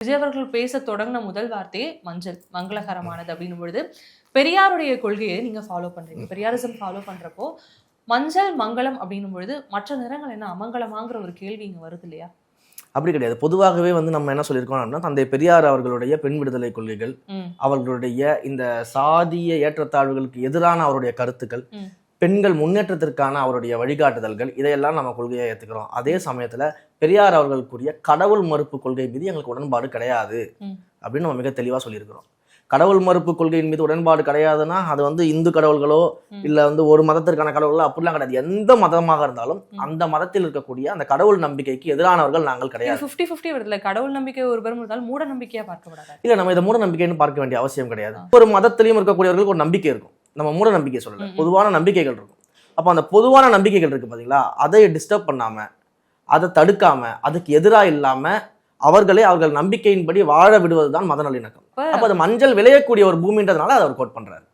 விஜய் அவர்கள் பேச தொடங்கின முதல் வார்த்தையே மஞ்சள் மங்களகரமானது அப்படின்னும் பொழுது பெரியாருடைய கொள்கையை நீங்க ஃபாலோ பண்றீங்க, பெரியாரிசம் ஃபாலோ பண்றப்போ மஞ்சள் மங்களம் அப்படின்னும் பொழுது மற்ற நிறங்கள் என்ன அமங்கலமாங்கிற ஒரு கேள்வி இங்க வருது இல்லையா? அப்படி கிடையாது. பொதுவாகவே நம்ம என்ன சொல்லியிருக்கோம் அப்படின்னா, தந்தை பெரியார் அவர்களுடைய பெண் விடுதலை கொள்கைகள், அவர்களுடைய இந்த சாதிய ஏற்றத்தாழ்வுகளுக்கு எதிரான அவருடைய கருத்துக்கள், பெண்கள் முன்னேற்றத்திற்கான அவருடைய வழிகாட்டுதல்கள், இதையெல்லாம் நம்ம கொள்கையை ஏற்றுக்கிறோம். அதே சமயத்துல பெரியார் அவர்களுக்குரிய கடவுள் மறுப்பு கொள்கை மீது எங்களுக்கு உடன்பாடு கிடையாது அப்படின்னு நம்ம மிக தெளிவா சொல்லியிருக்கிறோம். கடவுள் மறுப்பு கொள்கையின் மீது உடன்பாடு கிடையாதுன்னா அது இந்து கடவுள்களோ இல்ல ஒரு மதத்திற்கான கடவுள்களோ அப்படிலாம் கிடையாது. எந்த மதமாக இருந்தாலும் அந்த மதத்தில் இருக்கக்கூடிய அந்த கடவுள் நம்பிக்கைக்கு எதிரானவர்கள் நாங்கள் கிடையாது. 50-50 வருதுல, கடவுள் நம்பிக்கை ஒரு பெரும் இருந்தாலும் மூட நம்பிக்கையா பார்க்கப்படாது. இல்ல, நம்ம இதை மூட நம்பிக்கைன்னு பார்க்க வேண்டிய அவசியம் கிடையாது. ஒரு மதத்திலையும் இருக்கக்கூடியவர்களுக்கு ஒரு நம்பிக்கை இருக்கும். நம்ம மூட நம்பிக்கை சொல்லல, பொதுவான நம்பிக்கைகள் இருக்கும். அப்ப அந்த பொதுவான நம்பிக்கைகள் இருக்கு பாத்தீங்களா, அதை டிஸ்டர்ப் பண்ணாம, அதை தடுக்காம, அதுக்கு எதிராக இல்லாம அவர்கள் நம்பிக்கையின்படி வாழ விடுவதுதான் மத நல்லிணக்கம். அப்ப அது மஞ்சள் விளையக்கூடிய ஒரு பூமின்றதுனால அதை அவர் கோட் பண்றாரு.